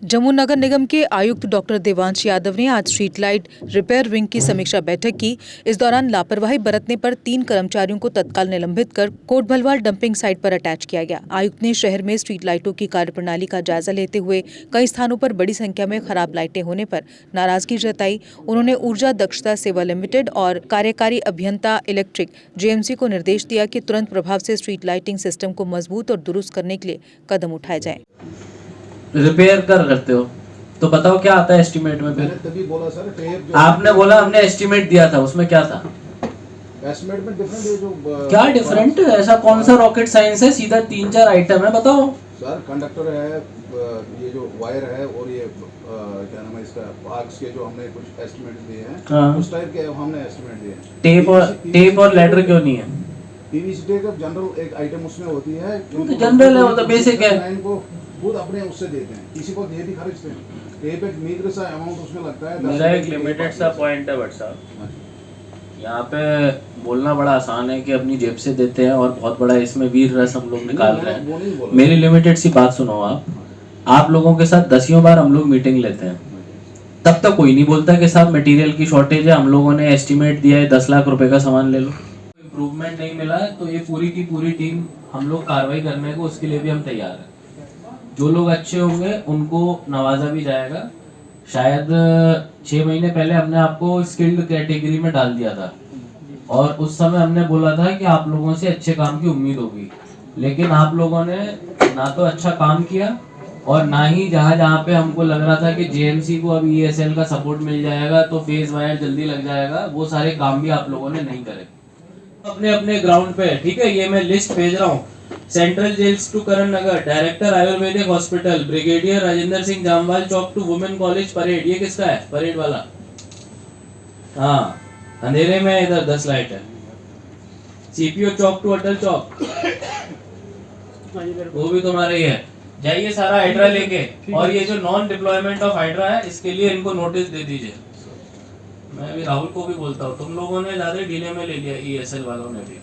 जम्मू नगर निगम के आयुक्त डॉक्टर देवांश यादव ने आज स्ट्रीट लाइट रिपेयर विंग की समीक्षा बैठक की। इस दौरान लापरवाही बरतने पर 3 कर्मचारियों को तत्काल निलंबित कर कोट भलवाल डंपिंग साइट पर अटैच किया गया। आयुक्त ने शहर में स्ट्रीट लाइटों की कार्यप्रणाली का जायजा लेते हुए कई स्थानों पर बड़ी संख्या में खराब लाइटें होने पर नाराजगी जताई। उन्होंने ऊर्जा दक्षता सेवा लिमिटेड और कार्यकारी अभियंता इलेक्ट्रिक जेएमसी को निर्देश दिया कि तुरंत प्रभाव से स्ट्रीट लाइटिंग सिस्टम को मजबूत और दुरुस्त करने के लिए कदम उठाए जाएं। रिपेयर करते हो तो बताओ क्या आता है एस्टीमेट में? फिर तभी बोला सर, आपने बोला हमने एस्टीमेट दिया था, उसमें क्या था? एस्टीमेट में डिफरेंट है जो क्या डिफरेंट? ऐसा कौन सा रॉकेट साइंस है? सीधा 3-4 आइटम है, बताओ सर। कंडक्टर है, ये जो वायर है, और ये क्या नाम है इसका, आर्क्स के जो हमने कुछ एस्टीमेट दिए हैं, हाँ। उस टाइप के हमने एस्टीमेट दिए हैं। टेप और लेटर क्यों नहीं है? पीवीसी टेप का जनरल एक आइटम उसमें होती है, तो जनरल है, वो तो बेसिक है। लाइन को खुद अपने उससे देते हैं, किसी को ये भी खरीदते हैं। टेप एक मीटर सा अमाउंट उसमें लगता है। मेरा एक लिमिटेड सा पॉइंट है बट साहब, यहाँ पे बोलना बड़ा आसान है कि अपनी जेब से देते हैं और बहुत बड़ा इसमें वीर रस हम लोग निकाल रहे हैं। मेरी लिमिटेड सी बात सुनो आप लोगों के साथ 10 बार हम लोग मीटिंग लेते हैं, तब तक कोई नहीं बोलता कि साहब मटेरियल की शॉर्टेज है, हम लोगों ने एस्टीमेट दिया है 10 लाख रुपए का सामान ले लो। इम्प्रूवमेंट नहीं मिला है तो ये पूरी की पूरी टीम हम लोग कार्रवाई करने को उसके लिए भी हम तैयार हैं। जो लोग अच्छे होंगे उनको नवाजा भी जाएगा। शायद 6 महीने पहले हमने आपको स्किल्ड कैटेगरी में डाल दिया था और उस समय हमने बोला था कि आप लोगों से अच्छे काम की उम्मीद होगी, लेकिन आप लोगों ने ना तो अच्छा काम किया और ना ही जहाँ पे हमको लग रहा था कि जेएमसी को अब ईएसएल का सपोर्ट मिल जाएगा तो फेज वायर जल्दी लग जाएगा, वो सारे काम भी आप लोगों ने नहीं करे। अपने अपने ग्राउंड पे, ठीक है, ये मैं लिस्ट भेज रहा हूँ। Central jails to Karan Nagar, director ayurvedic hospital, brigadier Rajendra Singh Jamwal Chowk to women college parade. ये किसका है? परेड वाला। हाँ, अंधेरे में इधर 10 लाइट है। सीपीओ चौक टू अटल चौक, वो भी तुम्हारा ही है। जाइए सारा हाइड्रा लेके, और ये जो नॉन डिप्लॉयमेंट ऑफ हाइड्रा है इसके लिए इनको नोटिस दे दीजिए। मैं भी राहुल को भी बोलता हूँ, तुम लोगों ने ज्यादा डीले में ले लिया, ईएसएल वालों ने भी।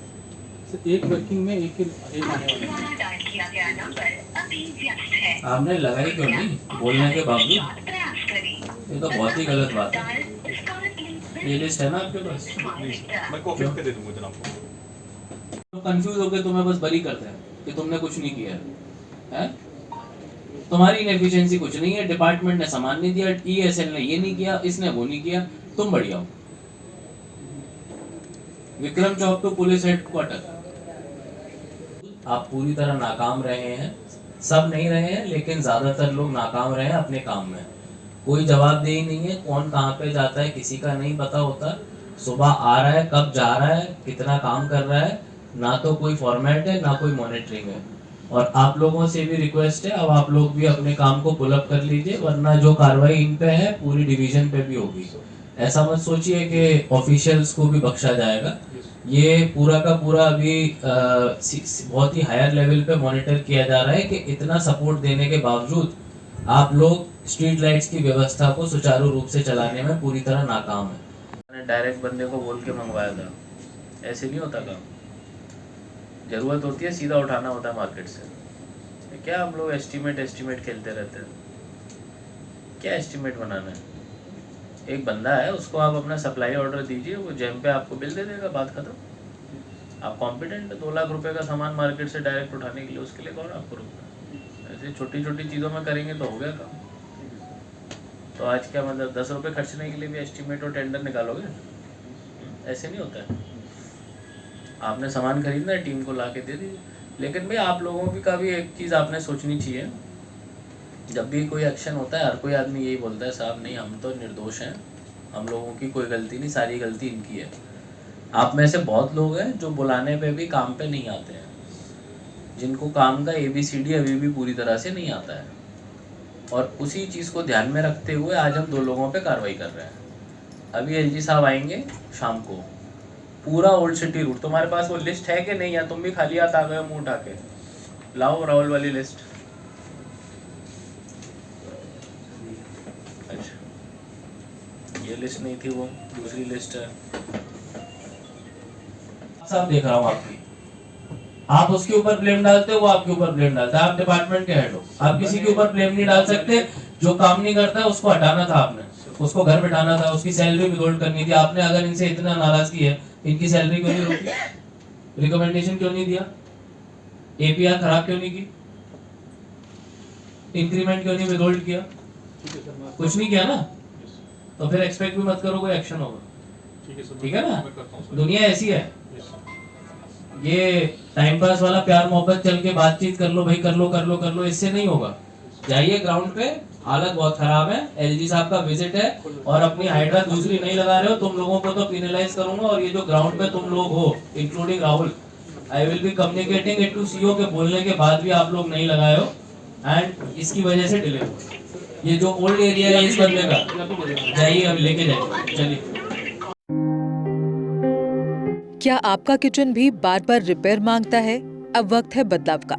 एक वर्किंग में एक आने आपने लगाई क्यों नहीं बोलने के बावजूद? ये तो बहुत ही गलत बात है। ये लिस्ट है ना आपके पास? मैं कॉपी करके दे दूंगा जनाब को। तो कंफ्यूज होकर तुम्हें बस बरी करते हैं कि तुमने कुछ नहीं किया है। तुम्हारी इनएफिशिएंसी कुछ नहीं है, डिपार्टमेंट ने सामान नहीं दिया, ईएसएल ने ये नहीं किया, इसने वो नहीं किया, तुम बढ़िया हो। विक्रम चौक टू पुलिस हेडक्वार्टर, आप पूरी तरह नाकाम रहे हैं। सब नहीं रहे हैं लेकिन ज्यादातर लोग नाकाम रहे हैं अपने काम में। कोई जवाबदेही नहीं है, कौन कहाँ पे जाता है किसी का नहीं पता होता। सुबह आ रहा है, कब जा रहा है, कितना काम कर रहा है, ना तो कोई फॉर्मेट है ना कोई मॉनिटरिंग है। और आप लोगों से भी रिक्वेस्ट है, अब आप लोग भी अपने काम को पुल अप कर लीजिए, वरना जो कार्रवाई इन पे है पूरी डिवीजन पे भी होगी। ऐसा मत सोचिए कि ऑफिशियल्स को भी बख्शा जाएगा। ये पूरा का पूरा अभी बहुत ही हायर लेवल पे मॉनिटर किया जा रहा है कि इतना सपोर्ट देने के बावजूद आप लोग स्ट्रीट लाइट्स की व्यवस्था को सुचारू रूप से चलाने में पूरी तरह नाकाम है। मैंने डायरेक्ट बंदे को बोल के मंगवाया था, ऐसे नहीं होता काम। जरूरत होती है सीधा उठाना होता है मार्केट से। क्या हम लोग एस्टीमेट खेलते रहते हैं? क्या एस्टीमेट बनाना है? एक बंदा है, उसको आप अपना सप्लाई ऑर्डर दीजिए, वो जेम पे आपको बिल दे देगा, बात खत्म। आप कॉम्पिटेंट 2 लाख रुपए का सामान मार्केट से डायरेक्ट उठाने के लिए, उसके लिए कौन आपको रोकता है? ऐसे छोटी छोटी चीज़ों में करेंगे तो हो गया काम। तो आज क्या मतलब 10 रुपये खर्चने के लिए भी एस्टीमेट और टेंडर निकालोगे? ऐसे नहीं होता है। आपने सामान खरीदना है, टीम को ला के दे दीजिए। लेकिन भाई आप लोगों की का भी एक चीज़ आपने सोचनी चाहिए, जब भी कोई एक्शन होता है हर कोई आदमी यही बोलता है साहब नहीं हम तो निर्दोष हैं, हम लोगों की कोई गलती नहीं, सारी गलती इनकी है। आप में से बहुत लोग हैं जो बुलाने पे भी काम पे नहीं आते हैं, जिनको काम का ABCD अभी भी पूरी तरह से नहीं आता है। और उसी चीज़ को ध्यान में रखते हुए आज हम 2 लोगों पे कार्रवाई कर रहे हैं। अभी LG साहब आएंगे शाम को, पूरा ओल्ड सिटी रूट। तुम्हारे पास वो लिस्ट है कि नहीं, या तुम भी खाली हाथ आ गए मुँह उठा के? लाओ राहुल वाली लिस्ट। ये लिस्ट नहीं थी, वो दूसरी लिस्ट है। सब देख रहा हूँ आपकी, आप उसके ऊपर ब्लेम डालते हो, वो आपके ऊपर ब्लेम डालता है। आप डिपार्टमेंट के हेड हो, आप किसी के ऊपर ब्लेम नहीं डाल सकते। जो काम नहीं करता है उसको हटाना था आपने, उसको घर बैठाना था, उसकी सैलरी विथहोल्ड करनी थी आपने। अगर इनसे इतना नाराजगी है, इनकी सैलरी क्यों नहीं रोकी, रिकमेंडेशन क्यों नहीं दिया, एपीआर खराब क्यों नहीं की, इंक्रीमेंट क्यों नहीं विथहोल्ड किया, कुछ नहीं किया ना, तो फिर एक्सपेक्ट भी मत करो कोई एक्शन होगा। ठीक है ना, दुनिया ऐसी है। ये टाइम पास वाला प्यार मोहब्बत चल के बातचीत कर लो भाई, कर लो, इससे नहीं होगा। जाइए ग्राउंड पे, हालत बहुत खराब है, एलजी साहब का विजिट है और अपनी हाइड्रा दूसरी नहीं लगा रहे हो, तुम लोगों को तो पिनलाइज करूंगा। और ये जो ग्राउंड पे तुम लोग हो, including Rahul, I will be communicating it to CO के बोलने के बाद भी आप लोग नहीं लगाए हो, एंड इसकी वजह से डिले हो। ये जो ओल्ड एरिया है इस बंदे का, जाइए अभी लेके जाइए, चलिए। क्या आपका किचन भी बार बार रिपेयर मांगता है? अब वक्त है बदलाव का।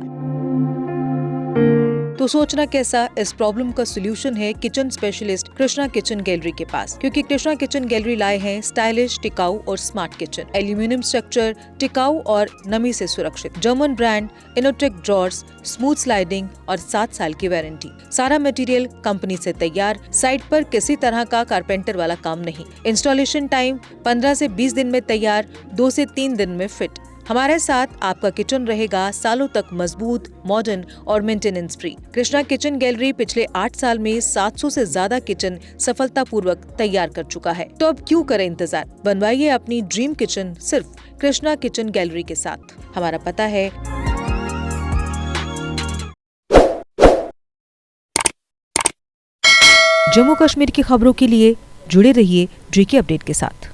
तो सोचना कैसा, इस प्रॉब्लम का सोल्यूशन है kitchen specialist Krishna kitchen gallery के पास। क्योंकि कृष्णा किचन गैलरी लाए हैं स्टाइलिश, टिकाऊ और स्मार्ट किचन। एल्यूमिनियम स्ट्रक्चर, टिकाऊ और नमी से सुरक्षित, German brand, Innotech drawers, smooth sliding और 7 साल की वारंटी। सारा मटेरियल कंपनी से तैयार, साइट पर किसी तरह का कारपेंटर वाला काम नहीं। इंस्टॉलेशन टाइम 15 से 20 दिन में तैयार, 2 से 3 दिन में फिट। हमारे साथ आपका किचन रहेगा सालों तक मजबूत, मॉडर्न और maintenance free. Krishna kitchen gallery पिछले 8 साल में 700 से ज्यादा किचन सफलतापूर्वक तैयार कर चुका है। तो अब क्यों करें इंतजार, बनवाइए अपनी ड्रीम किचन सिर्फ कृष्णा किचन गैलरी के साथ। हमारा पता है जम्मू कश्मीर की खबरों के लिए जुड़े रहिए GK अपडेट के साथ।